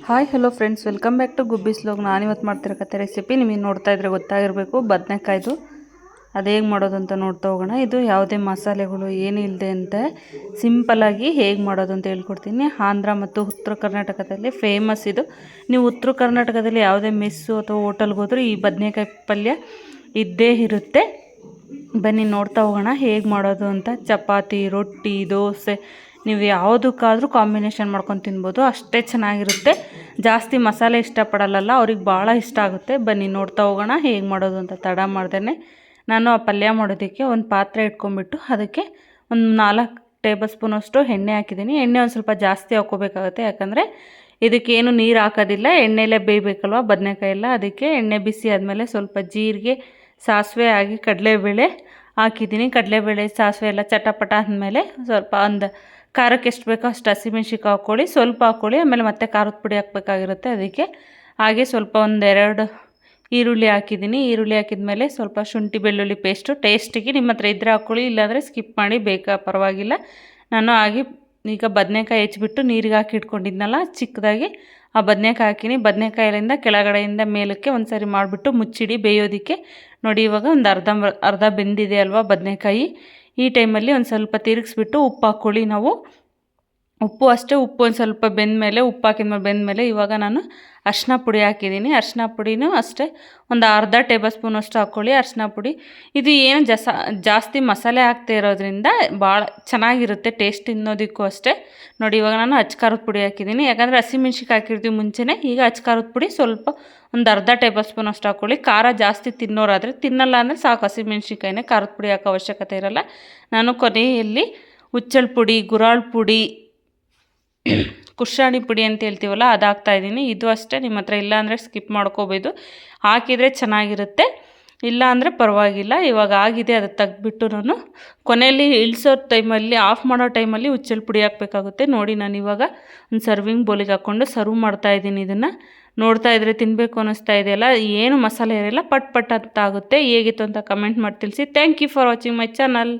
Hi hello friends, welcome back to Gubbi's vlog. ನಾನಿವತ್ತು ಮಾಡ್ತಿರಕತ್ತೆ recipe ನಿಮಗೆ ನೋಡ್ತಾ ಇದ್ರೆ ಗೊತ್ತಾಗಿರಬೇಕು. ಬದನೆಕಾಯ್ದು ಅದು ಹೇಗೆ ಮಾಡೋದು ಅಂತ ನೋಡ್ತಾ ಹೋಗೋಣ. ಇದು ಯಾವುದೇ ಮಸಾಲೆಗಳು ಏನೂ ಇಲ್ಲದೆ ಅಂತ ಸಿಂಪಲ್ಲಾಗಿ ಹೇಗೆ ಮಾಡೋದು ಅಂತ ಹೇಳ್ಕೊಡ್ತೀನಿ. ಆಂಧ್ರ ಮತ್ತು ಉತ್ತರ ಕರ್ನಾಟಕದಲ್ಲಿ ಫೇಮಸ್ ಇದು. ನೀವು ಉತ್ತರ ಕರ್ನಾಟಕದಲ್ಲಿ ಯಾವುದೇ ಮೆಸ್ಸು ಅಥವಾ ಹೋಟೆಲ್ಗೆ ಹೋದರೂ ಈ ಬದನೆಕಾಯಿ ಪಲ್ಯ ಇದ್ದೇ ಇರುತ್ತೆ. ಬನ್ನಿ ನೋಡ್ತಾ ಹೋಗೋಣ ಹೇಗೆ ಮಾಡೋದು ಅಂತ. ಚಪಾತಿ, ರೊಟ್ಟಿ, ದೋಸೆ ನೀವು ಯಾವುದಕ್ಕಾದರೂ ಕಾಂಬಿನೇಷನ್ ಮಾಡ್ಕೊಂಡು ತಿನ್ಬೋದು, ಅಷ್ಟೇ ಚೆನ್ನಾಗಿರುತ್ತೆ. ಜಾಸ್ತಿ ಮಸಾಲೆ ಇಷ್ಟಪಡಲ್ಲ, ಅವ್ರಿಗೆ ಭಾಳ ಇಷ್ಟ ಆಗುತ್ತೆ. ಬನ್ನಿ ನೋಡ್ತಾ ಹೋಗೋಣ ಹೇಗೆ ಮಾಡೋದು ಅಂತ. ತಡ ಮಾಡ್ದೇ ನಾನು ಆ ಪಲ್ಯ ಮಾಡೋದಕ್ಕೆ ಒಂದು ಪಾತ್ರೆ ಇಟ್ಕೊಂಡ್ಬಿಟ್ಟು ಅದಕ್ಕೆ ಒಂದು 4 ಟೇಬಲ್ ಸ್ಪೂನಷ್ಟು ಎಣ್ಣೆ ಹಾಕಿದ್ದೀನಿ. ಎಣ್ಣೆ ಒಂದು ಸ್ವಲ್ಪ ಜಾಸ್ತಿ ಹಾಕ್ಕೋಬೇಕಾಗುತ್ತೆ, ಯಾಕಂದರೆ ಇದಕ್ಕೇನು ನೀರು ಹಾಕೋದಿಲ್ಲ, ಎಣ್ಣೆಯಲ್ಲೇ ಬೇಯಬೇಕಲ್ವ ಬದನೆಕಾಯಿ ಎಲ್ಲ. ಅದಕ್ಕೆ ಎಣ್ಣೆ ಬಿಸಿ ಆದಮೇಲೆ ಸ್ವಲ್ಪ ಜೀರಿಗೆ, ಸಾಸಿವೆ ಆಗಿ ಕಡಲೆಬೇಳೆ ಹಾಕಿದ್ದೀನಿ. ಕಡಲೆಬೇಳೆ ಸಾಸಿವೆ ಎಲ್ಲ ಚಟಪಟ ಆದಮೇಲೆ ಸ್ವಲ್ಪ ಒಂದು ಖಾರಕ್ಕೆ ಎಷ್ಟು ಬೇಕೋ ಅಷ್ಟು ಹಸಿಮೆಣ್ಸಿಕಾಯಿ ಹಾಕ್ಕೊಳ್ಳಿ, ಸ್ವಲ್ಪ ಹಾಕ್ಕೊಳ್ಳಿ. ಆಮೇಲೆ ಮತ್ತೆ ಖಾರದ ಪುಡಿ ಹಾಕಬೇಕಾಗಿರುತ್ತೆ ಅದಕ್ಕೆ. ಹಾಗೆ ಸ್ವಲ್ಪ 1-2 ಈರುಳ್ಳಿ ಹಾಕಿದ್ದೀನಿ. ಈರುಳ್ಳಿ ಹಾಕಿದ್ಮೇಲೆ ಸ್ವಲ್ಪ ಶುಂಠಿ ಬೆಳ್ಳುಳ್ಳಿ ಪೇಸ್ಟು ಟೇಸ್ಟಿಗೆ ನಿಮ್ಮ ಹತ್ರ ಇದ್ದರೆ ಹಾಕ್ಕೊಳ್ಳಿ, ಇಲ್ಲಾಂದರೆ ಸ್ಕಿಪ್ ಮಾಡಿ, ಬೇಕಾ ಪರವಾಗಿಲ್ಲ. ನಾನು ಹಾಗೆ ಈಗ ಬದನೆಕಾಯಿ ಹೆಚ್ಚಿಬಿಟ್ಟು ನೀರಿಗೆ ಹಾಕಿ ಇಟ್ಕೊಂಡಿದ್ನಲ್ಲ ಚಿಕ್ಕದಾಗಿ, ಆ ಬದನೆಕಾಯಿ ಹಾಕಿನಿ. ಬದನೆಕಾಯಿಲಿಂದ ಕೆಳಗಡೆಯಿಂದ ಮೇಲಕ್ಕೆ ಒಂದು ಸಾರಿ ಮಾಡಿಬಿಟ್ಟು ಮುಚ್ಚಿಡಿ ಬೇಯೋದಕ್ಕೆ. ನೋಡಿ ಇವಾಗ ಒಂದು ಅರ್ಧ ಬೆಂದಿದೆ ಅಲ್ವಾ ಬದನೆಕಾಯಿ. ಈ ಟೈಮಲ್ಲಿ ಒಂದು ಸ್ವಲ್ಪ ತಿರುಗಿಸ್ಬಿಟ್ಟು ಉಪ್ಪು ಹಾಕ್ಕೊಳ್ಳಿ. ನಾವು ಉಪ್ಪು ಅಷ್ಟೇ, ಉಪ್ಪು ಒಂದು ಸ್ವಲ್ಪ ಬೆಂದಮೇಲೆ, ಉಪ್ಪು ಹಾಕಿದ್ಮೇಲೆ ಬೆಂದಮೇಲೆ ಇವಾಗ ನಾನು ಅರಿಶಿನ ಪುಡಿ ಹಾಕಿದ್ದೀನಿ. ಅರಿಶಿನ ಪುಡಿನೂ ಅಷ್ಟೇ ಒಂದು ಅರ್ಧ ಟೇಬಲ್ ಸ್ಪೂನಷ್ಟು ಹಾಕ್ಕೊಳ್ಳಿ ಅರಿಶಿನ ಪುಡಿ. ಇದು ಏನು ಜಾಸ್ತಿ ಮಸಾಲೆ ಹಾಕ್ತಾ ಇರೋದ್ರಿಂದ ಭಾಳ ಚೆನ್ನಾಗಿರುತ್ತೆ ಟೇಸ್ಟ್, ತಿನ್ನೋದಕ್ಕೂ ಅಷ್ಟೇ. ನೋಡಿ ಇವಾಗ ನಾನು ಖಾರದ ಪುಡಿ ಹಾಕಿದ್ದೀನಿ, ಯಾಕಂದರೆ ಹಸಿಮೆಣ್ಸಿಕಾಯಿ ಹಾಕಿರ್ತೀವಿ ಮುಂಚೆನೇ. ಈಗ ಖಾರದ ಪುಡಿ ಸ್ವಲ್ಪ ಒಂದು ಅರ್ಧ ಟೇಬಲ್ ಸ್ಪೂನಷ್ಟು ಹಾಕ್ಕೊಳ್ಳಿ. ಖಾರ ಜಾಸ್ತಿ ತಿನ್ನೋರಾದರೆ, ತಿನ್ನಲ್ಲ ಅಂದರೆ ಸಾಕು ಹಸಿಮೆಣ್ಸಿಕಾಯಿನೇ, ಖಾರದ ಪುಡಿ ಹಾಕೋ ಅವಶ್ಯಕತೆ ಇರಲ್ಲ. ನಾನು ಕೊನೆಯಲ್ಲಿ ಹುಚ್ಚಳ ಪುಡಿ, ಗುರಾಳ್ ಪುಡಿ, ಕುಶಾಣಿ ಪುಡಿ ಅಂತ ಹೇಳ್ತೀವಲ್ಲ ಅದು ಹಾಕ್ತಾಯಿದ್ದೀನಿ. ಇದು ಅಷ್ಟೇ, ನಿಮ್ಮ ಹತ್ರ ಇಲ್ಲ ಅಂದರೆ ಸ್ಕಿಪ್ ಮಾಡ್ಕೋಬೋದು. ಹಾಕಿದರೆ ಚೆನ್ನಾಗಿರುತ್ತೆ, ಇಲ್ಲ ಅಂದರೆ ಪರವಾಗಿಲ್ಲ. ಇವಾಗ ಆಗಿದೆ, ಅದು ತೆಗ್ದುಬಿಟ್ಟು ನಾನು ಕೊನೆಯಲ್ಲಿ ಇಳಿಸೋ ಟೈಮಲ್ಲಿ, ಆಫ್ ಮಾಡೋ ಟೈಮಲ್ಲಿ ಹುಚ್ಚಳ ಪುಡಿ ಹಾಕಬೇಕಾಗುತ್ತೆ. ನೋಡಿ ನಾನು ಇವಾಗ ಒಂದು ಸರ್ವಿಂಗ್ ಬೌಲಿಗೆ ಹಾಕ್ಕೊಂಡು ಸರ್ವ್ ಮಾಡ್ತಾಯಿದ್ದೀನಿ. ಇದನ್ನು ನೋಡ್ತಾ ಇದ್ರೆ ತಿನ್ನಬೇಕು ಅನ್ನಿಸ್ತಾ ಇದೆಯಲ್ಲ, ಏನು ಮಸಾಲೆ ಇರಲ್ಲ, ಪಟ್ ಪಟ್ ಅಂತ ಆಗುತ್ತೆ. ಹೇಗಿತ್ತು ಅಂತ ಕಮೆಂಟ್ ಮಾಡಿ ತಿಳಿಸಿ. Thank you for watching my channel.